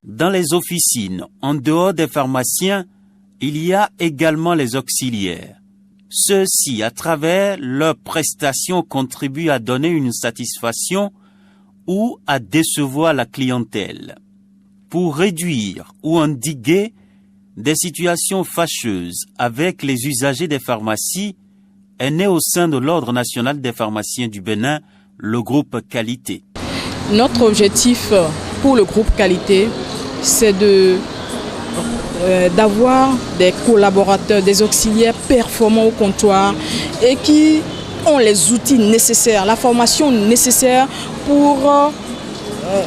Dans les officines, en dehors des pharmaciens, il y a également les auxiliaires. Ceux-ci, à travers leurs prestations, contribuent à donner une satisfaction ou à décevoir la clientèle. Pour réduire ou endiguer des situations fâcheuses avec les usagers des pharmacies, est né au sein de l'Ordre national des pharmaciens du Bénin, le groupe Qualité. Notre objectif pour le groupe Qualité, c'est d'avoir des collaborateurs, des auxiliaires performants au comptoir et qui ont les outils nécessaires, la formation nécessaire pour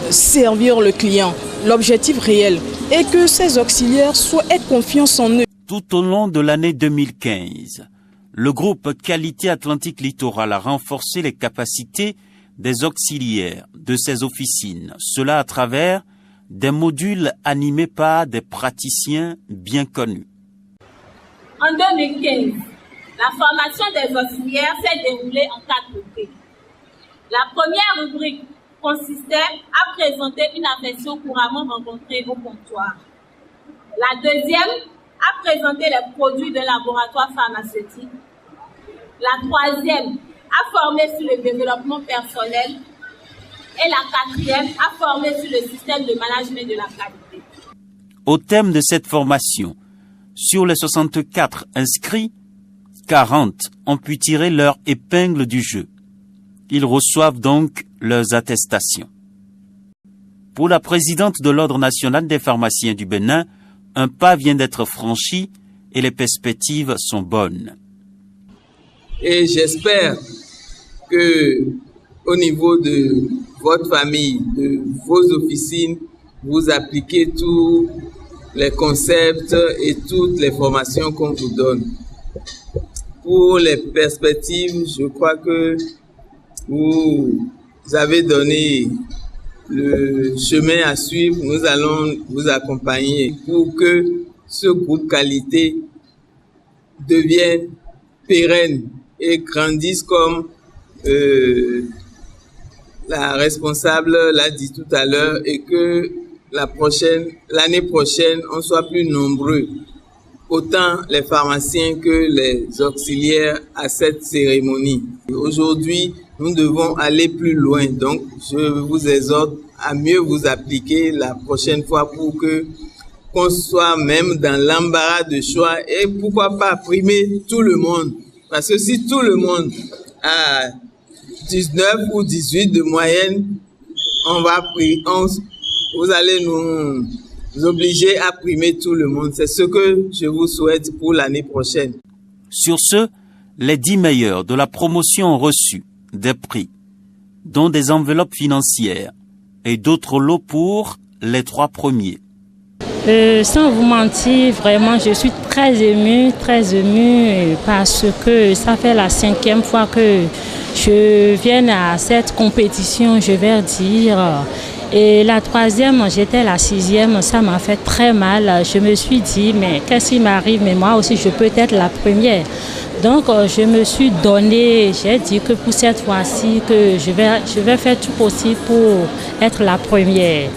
servir le client. L'objectif réel est que ces auxiliaires aient confiance en eux. Tout au long de l'année 2015, le groupe Qualité Atlantique Littoral a renforcé les capacités des auxiliaires de ces officines, cela à travers des modules animés par des praticiens bien connus. En 2015, la formation des auxiliaires s'est déroulée en 4 rubriques. La première rubrique consistait à présenter une affection couramment rencontrée au comptoir. La deuxième, à présenter les produits de laboratoire pharmaceutique. La troisième, à former sur le développement personnel. Et la quatrième, à former sur le système de management de la qualité. Au thème de cette formation, sur les 64 inscrits, 40 ont pu tirer leur épingle du jeu. Ils reçoivent donc leurs attestations. Pour la présidente de l'Ordre national des pharmaciens du Bénin, un pas vient d'être franchi et les perspectives sont bonnes. Et j'espère que au niveau de votre famille, de vos officines, vous appliquez tous les concepts et toutes les formations qu'on vous donne. Pour les perspectives, je crois que vous avez donné le chemin à suivre. Nous allons vous accompagner pour que ce groupe Qualité devienne pérenne et grandisse comme la responsable l'a dit tout à l'heure, et que l'année prochaine, on soit plus nombreux, autant les pharmaciens que les auxiliaires à cette cérémonie. Aujourd'hui, nous devons aller plus loin. Donc, je vous exhorte à mieux vous appliquer la prochaine fois pour que qu'on soit même dans l'embarras de choix et pourquoi pas primer tout le monde. Parce que si tout le monde a 19 ou 18 de moyenne, vous allez nous obliger à primer tout le monde. C'est ce que je vous souhaite pour l'année prochaine. Sur ce, les 10 meilleurs de la promotion ont reçu des prix, dont des enveloppes financières et d'autres lots pour les 3 premiers. Sans vous mentir, vraiment, je suis très émue parce que ça fait la 5e fois que je viens à cette compétition, je vais dire. Et la 3e, j'étais la 6e, ça m'a fait très mal. Je me suis dit, mais qu'est-ce qui m'arrive? Mais moi aussi, je peux être la première. Donc, je me suis donné, j'ai dit que pour cette fois-ci, que je vais faire tout possible pour être la première.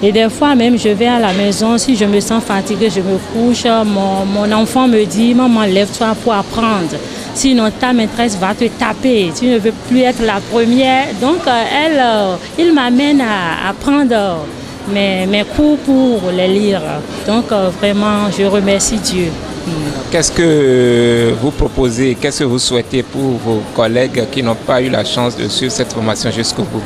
Et des fois même, je vais à la maison, si je me sens fatiguée, je me couche, mon enfant me dit, maman, lève-toi pour apprendre. Sinon, ta maîtresse va te taper, tu ne veux plus être la première. Donc, il m'amène à prendre mes cours pour les lire. Donc, vraiment, je remercie Dieu. Qu'est-ce que vous proposez, qu'est-ce que vous souhaitez pour vos collègues qui n'ont pas eu la chance de suivre cette formation jusqu'au bout?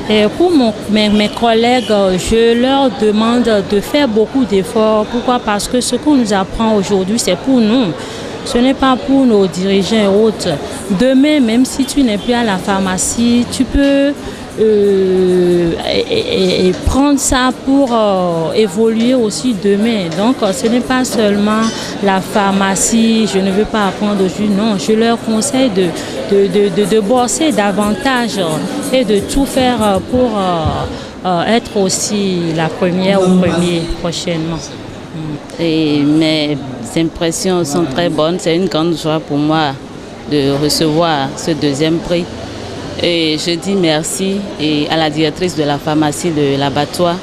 Et pour mes collègues, je leur demande de faire beaucoup d'efforts. Pourquoi? Parce que ce qu'on nous apprend aujourd'hui, c'est pour nous. Ce n'est pas pour nos dirigeants et autres. Demain, même si tu n'es plus à la pharmacie, tu peux prendre ça pour évoluer aussi demain. Donc, ce n'est pas seulement la pharmacie, je ne veux pas apprendre aujourd'hui. Non, je leur conseille de bosser davantage et de tout faire pour être aussi la première ou premier prochainement. Et mes impressions sont très bonnes. C'est une grande joie pour moi de recevoir ce 2e prix. Et je dis merci à la directrice de la pharmacie de l'abattoir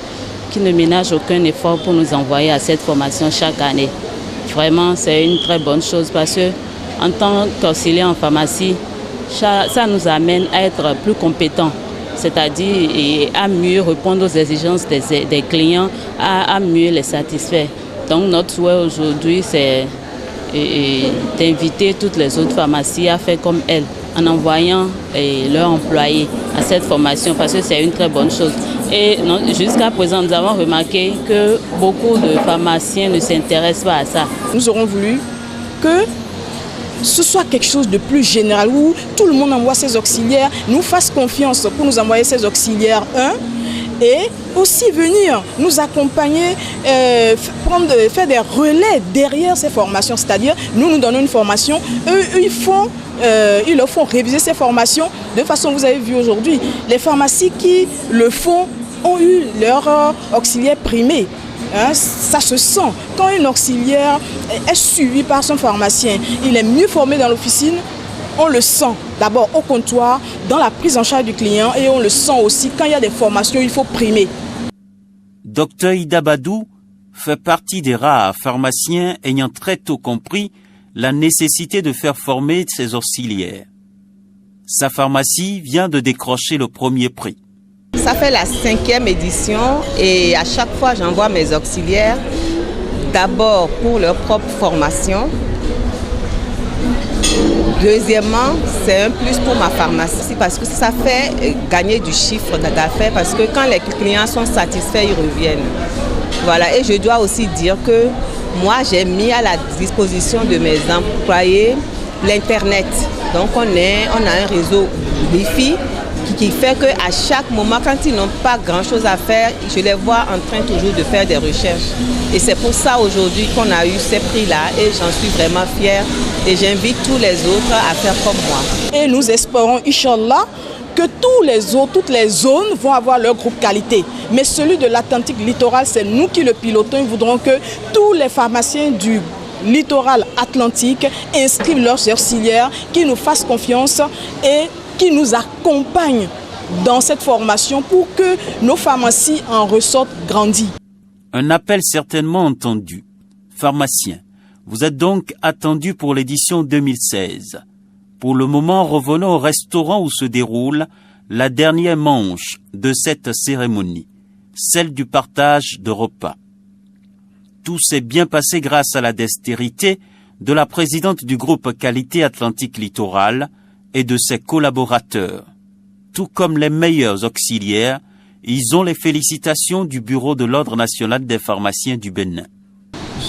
qui ne ménage aucun effort pour nous envoyer à cette formation chaque année. Vraiment, c'est une très bonne chose parce que en tant qu'auxiliaire en pharmacie, ça nous amène à être plus compétents, c'est-à-dire à mieux répondre aux exigences des clients, à mieux les satisfaire. Donc notre souhait aujourd'hui, c'est d'inviter toutes les autres pharmacies à faire comme elles, en envoyant leurs employés à cette formation parce que c'est une très bonne chose. Et jusqu'à présent, nous avons remarqué que beaucoup de pharmaciens ne s'intéressent pas à ça. Nous aurons voulu que ce soit quelque chose de plus général où tout le monde envoie ses auxiliaires, nous fasse confiance pour nous envoyer ses auxiliaires et aussi venir nous accompagner, faire des relais derrière ces formations. C'est-à-dire, nous donnons une formation, eux, ils leur font réviser ces formations. De toute façon, vous avez vu aujourd'hui, les pharmacies qui le font ont eu leur auxiliaire primé. Ça se sent. Quand une auxiliaire est suivie par son pharmacien, il est mieux formé dans l'officine, on le sent d'abord au comptoir, dans la prise en charge du client et on le sent aussi quand il y a des formations, il faut primer. Dr Ida Badou fait partie des rares pharmaciens ayant très tôt compris la nécessité de faire former ses auxiliaires. Sa pharmacie vient de décrocher le premier prix. Ça fait la 5e édition et à chaque fois j'envoie mes auxiliaires d'abord pour leur propre formation. Deuxièmement, c'est un plus pour ma pharmacie parce que ça fait gagner du chiffre d'affaires parce que quand les clients sont satisfaits, ils reviennent. Voilà, et je dois aussi dire que moi, j'ai mis à la disposition de mes employés l'Internet. Donc, on a un réseau Wi-Fi qui fait qu'à chaque moment, quand ils n'ont pas grand-chose à faire, je les vois en train toujours de faire des recherches. Et c'est pour ça aujourd'hui qu'on a eu ces prix-là et j'en suis vraiment fière. Et j'invite tous les autres à faire comme moi. Et nous espérons, Inch'Allah, que toutes les zones vont avoir leur groupe qualité. Mais celui de l'Atlantique littoral, c'est nous qui le pilotons. Nous voudrons que tous les pharmaciens du littoral atlantique inscrivent leurs auxiliaires, qui nous fassent confiance et qui nous accompagnent dans cette formation pour que nos pharmacies en ressortent grandies. Un appel certainement entendu. Pharmaciens, vous êtes donc attendus pour l'édition 2016. Pour le moment, revenons au restaurant où se déroule la dernière manche de cette cérémonie, celle du partage de repas. Tout s'est bien passé grâce à la dextérité de la présidente du groupe Qualité Atlantique Littoral et de ses collaborateurs. Tout comme les meilleurs auxiliaires, ils ont les félicitations du Bureau de l'Ordre national des pharmaciens du Bénin.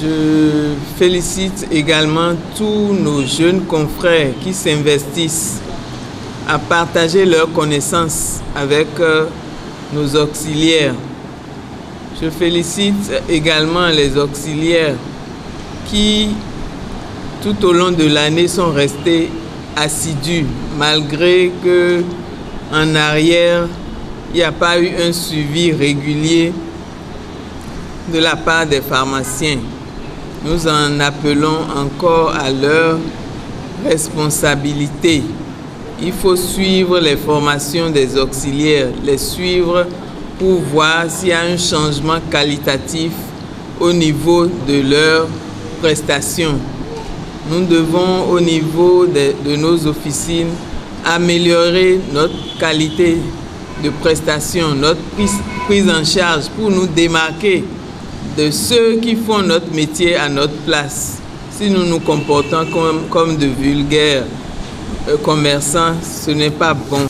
Je félicite également tous nos jeunes confrères qui s'investissent à partager leurs connaissances avec nos auxiliaires. Je félicite également les auxiliaires qui, tout au long de l'année, sont restés assidus, malgré que en arrière, il n'y a pas eu un suivi régulier de la part des pharmaciens. Nous en appelons encore à leur responsabilité. Il faut suivre les formations des auxiliaires, les suivre pour voir s'il y a un changement qualitatif au niveau de leurs prestations. Nous devons, au niveau de nos officines, améliorer notre qualité de prestation, notre prise en charge pour nous démarquer de ceux qui font notre métier à notre place. Si nous nous comportons comme de vulgaires commerçants, ce n'est pas bon.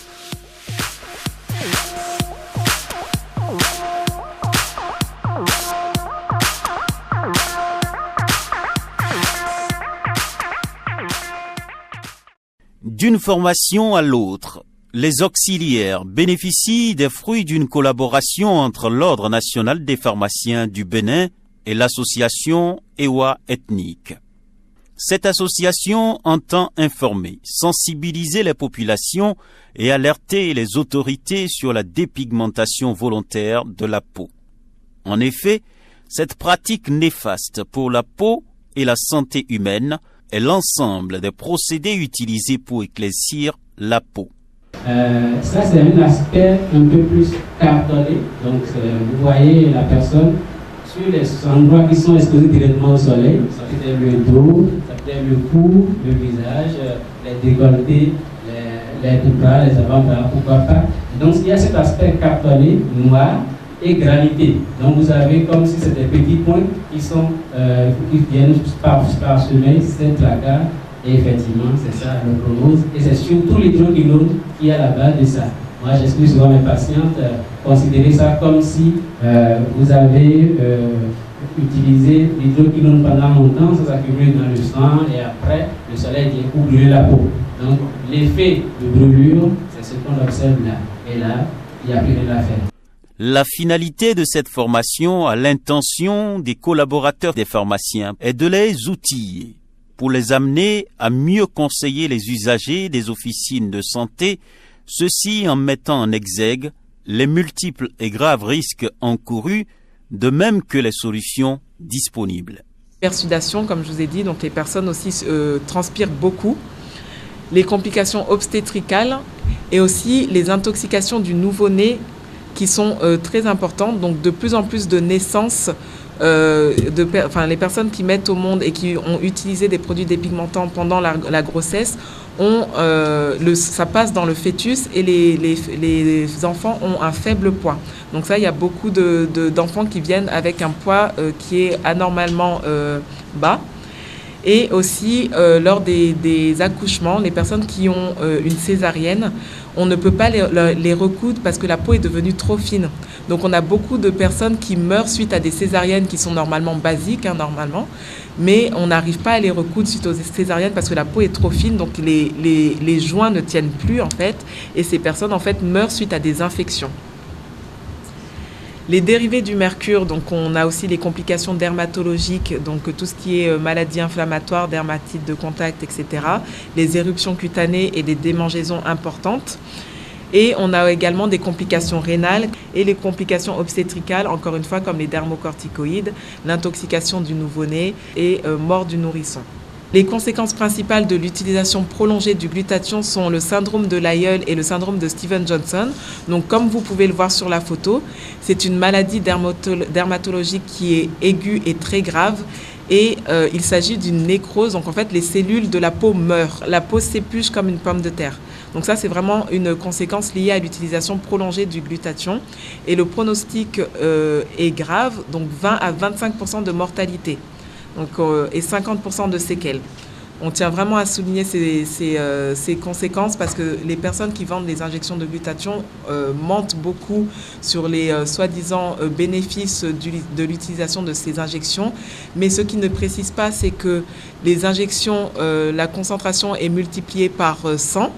D'une formation à l'autre, les auxiliaires bénéficient des fruits d'une collaboration entre l'Ordre national des pharmaciens du Bénin et l'association Ewa Ethnique. Cette association entend informer, sensibiliser les populations et alerter les autorités sur la dépigmentation volontaire de la peau. En effet, cette pratique néfaste pour la peau et la santé humaine est l'ensemble des procédés utilisés pour éclaircir la peau. Ça, c'est un aspect un peu plus cartonné. Donc, vous voyez la personne sur les endroits qui sont exposés directement au soleil. Ça peut être le dos, ça peut être le cou, le visage, les décolletés, les bras, les avant-bras, pourquoi pas. Donc, il y a cet aspect cartonné, noir et granité. Donc, vous avez comme si c'était des petits points qui viennent parsemer cette placard. Et effectivement, c'est ça le chronose. Et c'est surtout l'hydroquinone qui est à la base de ça. Moi, j'explique souvent à mes patientes, considérez ça comme si vous avez utilisé l'hydroquinone pendant longtemps, ça s'accumule dans le sang et après, le soleil vient pour brûler la peau. Donc, l'effet de brûlure, c'est ce qu'on observe là. Et là, il n'y a plus rien à faire. La finalité de cette formation à l'intention des collaborateurs des pharmaciens est de les outiller pour les amener à mieux conseiller les usagers des officines de santé, ceci en mettant en exergue les multiples et graves risques encourus, de même que les solutions disponibles. L'hypersudation, comme je vous ai dit, donc les personnes aussi transpirent beaucoup, les complications obstétricales et aussi les intoxications du nouveau-né qui sont très importantes, donc de plus en plus de naissances. Les personnes qui mettent au monde et qui ont utilisé des produits dépigmentants pendant la grossesse, ça passe dans le fœtus et les enfants ont un faible poids. Donc ça, il y a beaucoup d'enfants qui viennent avec un poids qui est anormalement bas. Et aussi, lors des accouchements, les personnes qui ont une césarienne, on ne peut pas les recoudre parce que la peau est devenue trop fine. Donc, on a beaucoup de personnes qui meurent suite à des césariennes qui sont normalement basiques, normalement, mais on n'arrive pas à les recoudre suite aux césariennes parce que la peau est trop fine, donc les joints ne tiennent plus, en fait, et ces personnes, en fait, meurent suite à des infections. Les dérivés du mercure, donc on a aussi les complications dermatologiques, donc tout ce qui est maladies inflammatoires, dermatite de contact, etc. Les éruptions cutanées et des démangeaisons importantes. Et on a également des complications rénales et les complications obstétricales, encore une fois, comme les dermocorticoïdes, l'intoxication du nouveau-né et mort du nourrisson. Les conséquences principales de l'utilisation prolongée du glutathion sont le syndrome de l'aïeul et le syndrome de Stevens-Johnson. Donc, comme vous pouvez le voir sur la photo, c'est une maladie dermatologique qui est aiguë et très grave. Et il s'agit d'une nécrose. Donc, en fait, les cellules de la peau meurent. La peau s'épluche comme une pomme de terre. Donc ça, c'est vraiment une conséquence liée à l'utilisation prolongée du glutathion. Et le pronostic est grave, donc 20 à 25% de mortalité. Donc, et 50% de séquelles. On tient vraiment à souligner ces conséquences parce que les personnes qui vendent les injections de glutathion mentent beaucoup sur les soi-disant bénéfices de l'utilisation de ces injections. Mais ce qu'ils ne précisent pas, c'est que les injections, la concentration est multipliée par 100.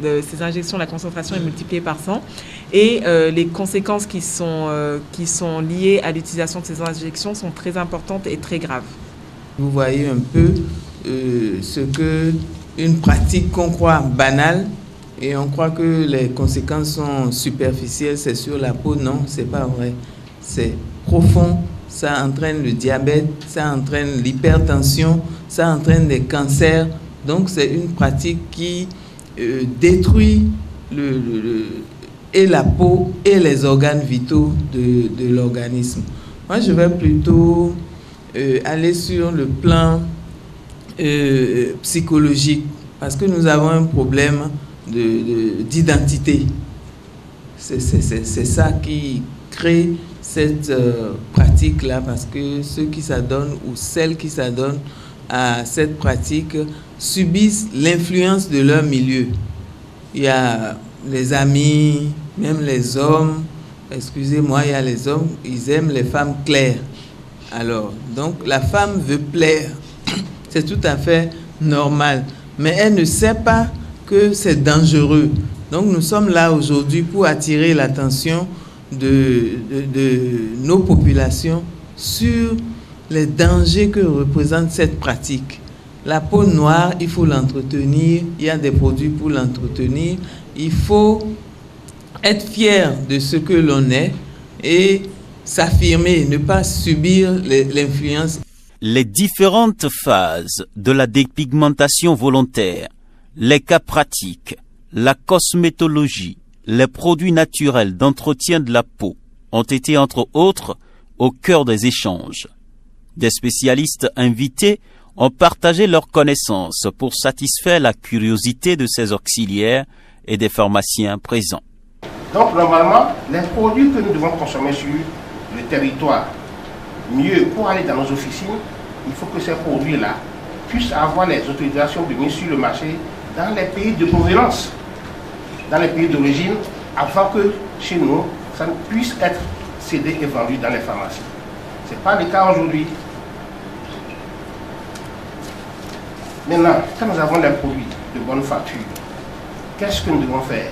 Ces injections, la concentration est multipliée par 100. Et les conséquences qui sont liées à l'utilisation de ces injections sont très importantes et très graves. Vous voyez un peu ce que une pratique qu'on croit banale et on croit que les conséquences sont superficielles, c'est sur la peau. Non, c'est pas vrai. C'est profond. Ça entraîne le diabète, ça entraîne l'hypertension, ça entraîne des cancers. Donc c'est une pratique qui détruit et la peau et les organes vitaux de l'organisme. Moi, je vais plutôt aller sur le plan psychologique parce que nous avons un problème d'identité. C'est ça qui crée cette pratique-là parce que ceux qui s'adonnent ou celles qui s'adonnent à cette pratique subissent l'influence de leur milieu. Il y a les amis, même les hommes, excusez-moi, il y a les hommes, ils aiment les femmes claires. Alors, donc la femme veut plaire, c'est tout à fait normal, mais elle ne sait pas que c'est dangereux. Donc nous sommes là aujourd'hui pour attirer l'attention de nos populations sur les dangers que représente cette pratique. La peau noire, il faut l'entretenir, il y a des produits pour l'entretenir, il faut être fier de ce que l'on est et s'affirmer, ne pas subir l'influence. Les différentes phases de la dépigmentation volontaire, les cas pratiques, la cosmétologie, les produits naturels d'entretien de la peau ont été entre autres au cœur des échanges. Des spécialistes invités ont partagé leurs connaissances pour satisfaire la curiosité de ces auxiliaires et des pharmaciens présents. Donc normalement, les produits que nous devons consommer sur le territoire, mieux pour aller dans nos officines, il faut que ces produits-là puissent avoir les autorisations de mise sur le marché dans les pays de provenance, dans les pays d'origine, afin que chez nous, ça puisse être cédé et vendu dans les pharmacies. Ce n'est pas le cas aujourd'hui. Maintenant, quand nous avons des produits de bonne facture, qu'est-ce que nous devons faire?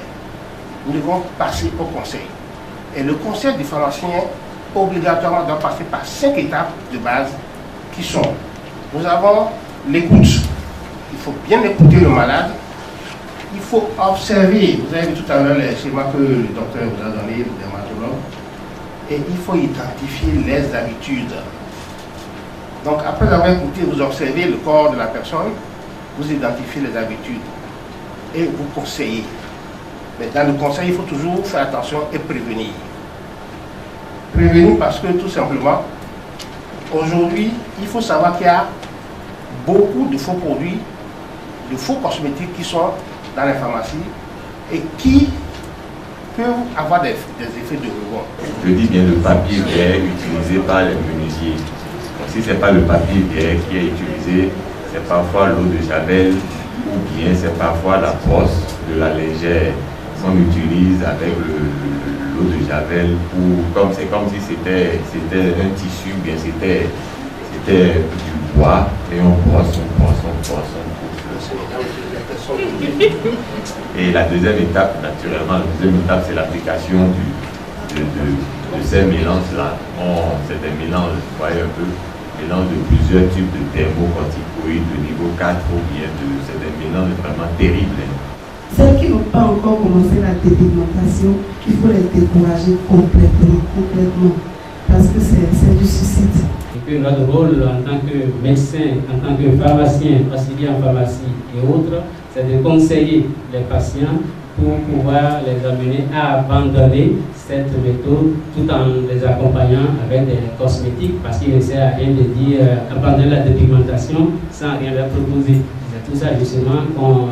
Nous devons passer au conseil. Et le conseil du pharmacien, obligatoirement, doit passer par 5 étapes de base qui sont: nous avons l'écoute. Il faut bien écouter le malade. Il faut observer. Vous avez vu tout à l'heure les schémas que le docteur vous a donné, le dermatologue. Et il faut identifier les habitudes. Donc, après avoir écouté, vous observez le corps de la personne, vous identifiez les habitudes et vous conseillez. Mais dans le conseil, il faut toujours faire attention et prévenir. Prévenir parce que tout simplement, aujourd'hui, il faut savoir qu'il y a beaucoup de faux produits, de faux cosmétiques qui sont dans les pharmacies et qui peuvent avoir des effets de rebond. Je dis bien le papier vert utilisé par les menuisiers. Donc, si ce n'est pas le papier vert qui est utilisé, c'est parfois l'eau de Javel ou bien c'est parfois la brosse de la lingère qu'on utilise avec l'eau de Javel, c'est comme si c'était un tissu, bien c'était du bois et on brosse. Et la deuxième étape, naturellement, c'est l'application de ces mélanges-là. C'est des mélanges, vous voyez un peu, mélange de plusieurs types de thermocorticoïdes de niveau 4 ou bien c'est des mélanges vraiment terribles. Celles qui n'ont pas encore commencé la dépigmentation, il faut les décourager complètement, parce que c'est du suicide. Et que notre rôle en tant que médecin, en tant que pharmacien, auxiliaire en pharmacie et autres, c'est de conseiller les patients pour pouvoir les amener à abandonner cette méthode tout en les accompagnant avec des cosmétiques, parce qu'il ne sert à rien de dire abandonner la dépigmentation sans rien leur proposer. C'est tout ça justement qu'on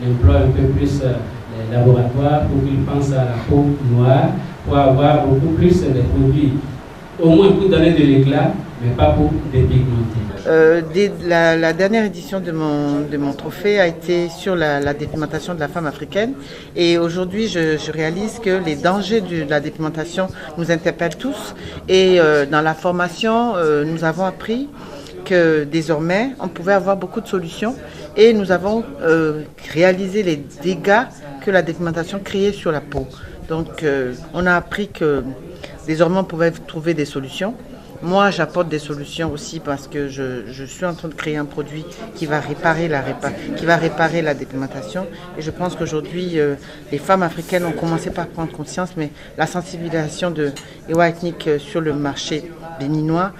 emploie un peu plus les laboratoires pour qu'ils pensent à la peau noire, pour avoir beaucoup plus de produits, au moins pour donner de l'éclat, mais pas pour dépigmenter. La dernière édition de mon trophée a été sur la dépigmentation de la femme africaine, et aujourd'hui je réalise que les dangers de la dépigmentation nous interpellent tous, et dans la formation nous avons appris que désormais on pouvait avoir beaucoup de solutions, et nous avons réalisé les dégâts que la dépigmentation créait sur la peau. Donc on a appris que désormais on pouvait trouver des solutions. Moi, j'apporte des solutions aussi parce que je suis en train de créer un produit qui va réparer la dépigmentation. Et je pense qu'aujourd'hui, les femmes africaines ont commencé par prendre conscience, mais la sensibilisation de Ewa Ethnic sur le marché béninois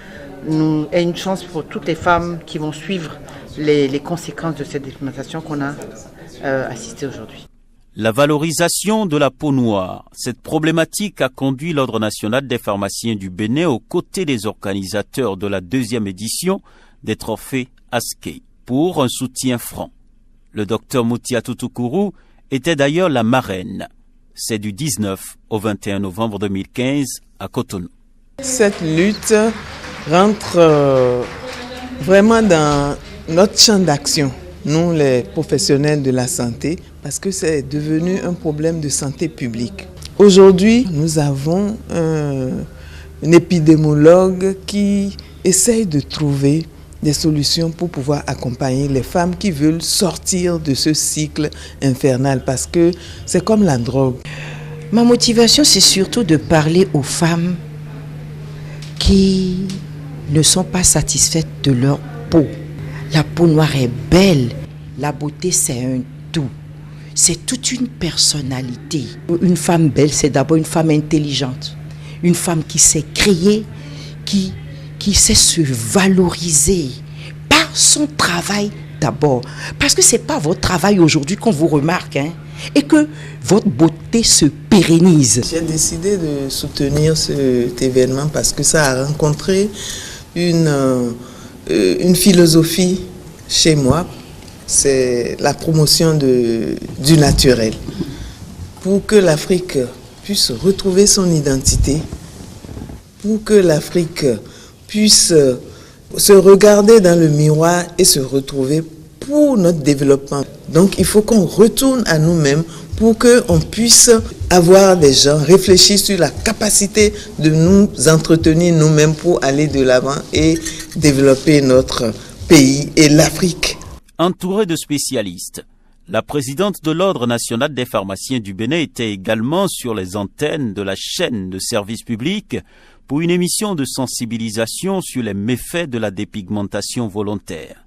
est une chance pour toutes les femmes qui vont suivre les conséquences de cette dépigmentation qu'on a assistée aujourd'hui. La valorisation de la peau noire, cette problématique a conduit l'Ordre national des pharmaciens du Bénin aux côtés des organisateurs de la 2e édition des trophées Askei pour un soutien franc. Le docteur Moutiatou Toukourou était d'ailleurs la marraine. C'est du 19 au 21 novembre 2015 à Cotonou. Cette lutte rentre vraiment dans notre champ d'action, nous les professionnels de la santé, parce que c'est devenu un problème de santé publique. Aujourd'hui, nous avons un épidémiologue qui essaye de trouver des solutions pour pouvoir accompagner les femmes qui veulent sortir de ce cycle infernal, parce que c'est comme la drogue. Ma motivation, c'est surtout de parler aux femmes qui ne sont pas satisfaites de leur peau. La peau noire est belle, la beauté c'est un tout. C'est toute une personnalité. Une femme belle, c'est d'abord une femme intelligente. Une femme qui sait créer, qui sait se valoriser par son travail d'abord. Parce que ce n'est pas votre travail aujourd'hui qu'on vous remarque. et que votre beauté se pérennise. J'ai décidé de soutenir cet événement parce que ça a rencontré une philosophie chez moi. C'est la promotion du naturel. Pour que l'Afrique puisse retrouver son identité, pour que l'Afrique puisse se regarder dans le miroir et se retrouver pour notre développement. Donc il faut qu'on retourne à nous-mêmes pour qu'on puisse avoir des gens réfléchir sur la capacité de nous entretenir nous-mêmes pour aller de l'avant et développer notre pays et l'Afrique. Entourée de spécialistes, la présidente de l'Ordre national des pharmaciens du Bénin était également sur les antennes de la chaîne de service public pour une émission de sensibilisation sur les méfaits de la dépigmentation volontaire.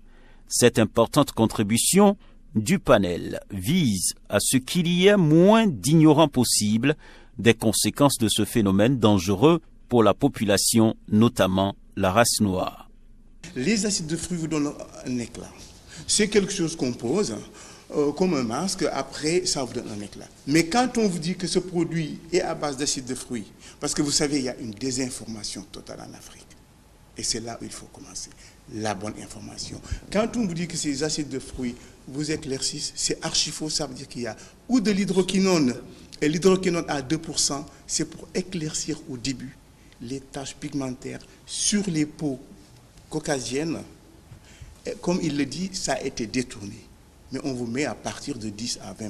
Cette importante contribution du panel vise à ce qu'il y ait moins d'ignorants possible des conséquences de ce phénomène dangereux pour la population, notamment la race noire. Les acides de fruits vous donnent un éclat. C'est quelque chose qu'on pose comme un masque, après ça vous donne un éclat. Mais quand on vous dit que ce produit est à base d'acides de fruits, parce que vous savez, il y a une désinformation totale en Afrique. Et c'est là où il faut commencer, la bonne information. Quand on vous dit que ces acides de fruits vous éclaircissent, c'est archi faux, ça veut dire qu'il y a ou de l'hydroquinone, et l'hydroquinone à 2%, c'est pour éclaircir au début les taches pigmentaires sur les peaux caucasiennes. Et comme il le dit, ça a été détourné. Mais on vous met à partir de 10 à 20%.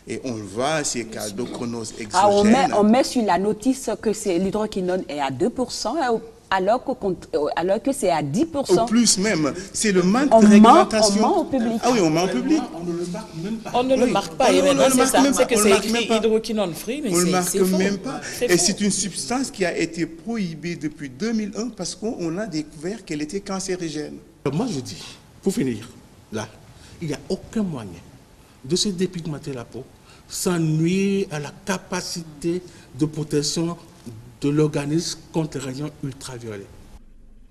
Et on le voit, ces cas d'ochronose exogène. On met sur la notice que l'hydroquinone est à 2%, alors que c'est à 10%. Au plus même. C'est le manque de réglementation. On ment au public. Ah oui, on ment au public. On ne le marque même pas. On ne le marque pas. C'est que c'est écrit hydroquinone free, mais c'est faux. On ne le marque même pas. Et c'est une substance qui a été prohibée depuis 2001 parce qu'on a découvert qu'elle était cancérigène. Moi, je dis, pour finir, là, il n'y a aucun moyen de se dépigmenter la peau sans nuire à la capacité de protection de l'organisme contre les rayons ultraviolets.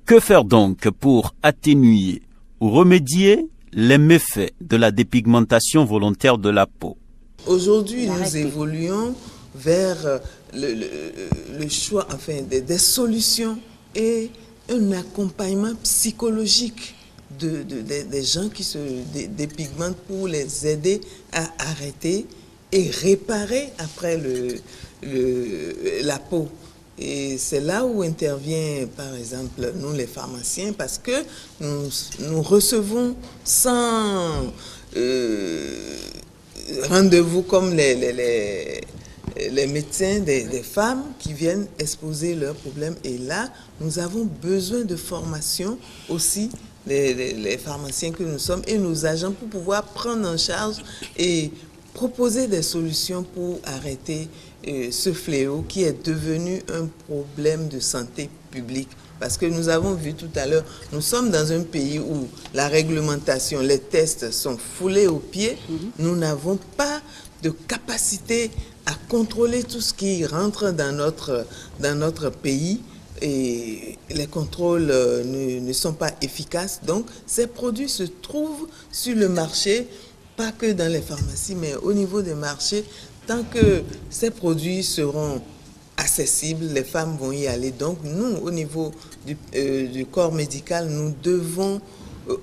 Que faire donc pour atténuer ou remédier les méfaits de la dépigmentation volontaire de la peau? Aujourd'hui, nous évoluons vers le choix des solutions et un accompagnement psychologique des gens qui se dépigmentent pour les aider à arrêter et réparer après la peau. Et c'est là où intervient, par exemple, nous les pharmaciens, parce que nous recevons sans rendez-vous comme les médecins des femmes qui viennent exposer leurs problèmes. Et là, nous avons besoin de formation aussi, les pharmaciens que nous sommes et nos agents, pour pouvoir prendre en charge et proposer des solutions pour arrêter ce fléau qui est devenu un problème de santé publique. Parce que nous avons vu tout à l'heure, nous sommes dans un pays où la réglementation, les tests sont foulés aux pieds. Nous n'avons pas de capacité à contrôler tout ce qui rentre dans notre pays. Et les contrôles ne sont pas efficaces. Donc, ces produits se trouvent sur le marché, pas que dans les pharmacies, mais au niveau des marchés. Tant que ces produits seront accessibles, les femmes vont y aller. Donc, nous, au niveau du corps médical, nous devons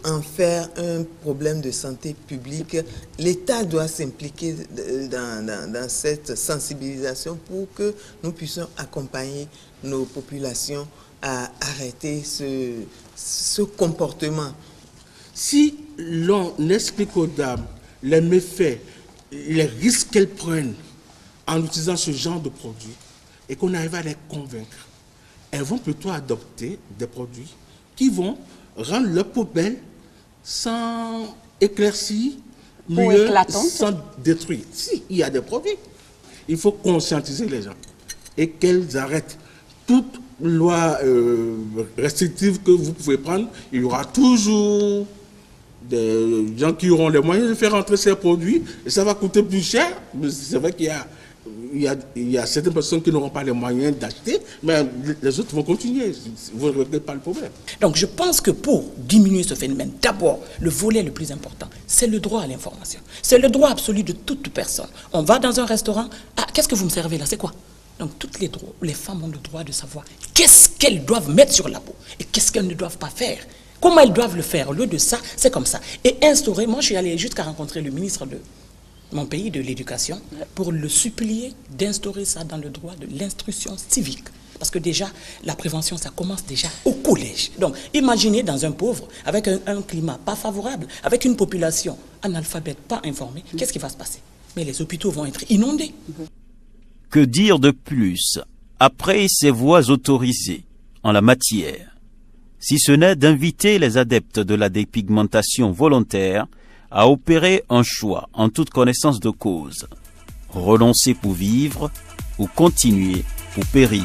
en faire un problème de santé publique. L'État doit s'impliquer dans cette sensibilisation pour que nous puissions accompagner nos populations à arrêter ce comportement. Si l'on explique aux dames les méfaits, les risques qu'elles prennent en utilisant ce genre de produits et qu'on arrive à les convaincre, elles vont plutôt adopter des produits qui vont rendre leur peau belle sans éclaircir, mieux, sans détruire. Si, il y a des produits. Il faut conscientiser les gens et qu'elles arrêtent toute loi restrictive que vous pouvez prendre. Il y aura toujours des gens qui auront les moyens de faire entrer ces produits et ça va coûter plus cher. Mais c'est vrai qu'il y a il y a certaines personnes qui n'auront pas les moyens d'acheter, mais les autres vont continuer. Vous ne réglez pas le problème. Donc je pense que pour diminuer ce phénomène, d'abord, le volet le plus important, c'est le droit à l'information. C'est le droit absolu de toute personne. On va dans un restaurant, ah, qu'est-ce que vous me servez là, c'est quoi? Donc toutes les femmes ont le droit de savoir qu'est-ce qu'elles doivent mettre sur la peau et qu'est-ce qu'elles ne doivent pas faire. Comment elles doivent le faire. Au lieu de ça, c'est comme ça. Et instaurer, moi je suis allé jusqu'à rencontrer le ministre de mon pays de l'éducation pour le supplier d'instaurer ça dans le droit de l'instruction civique. Parce que déjà, la prévention, ça commence déjà au collège. Donc, imaginez dans un pauvre, avec un climat pas favorable, avec une population analphabète, pas informée, qu'est-ce qui va se passer? Mais les hôpitaux vont être inondés. Que dire de plus après ces voies autorisées en la matière, si ce n'est d'inviter les adeptes de la dépigmentation volontaire à opérer un choix en toute connaissance de cause, renoncer pour vivre ou continuer pour périr.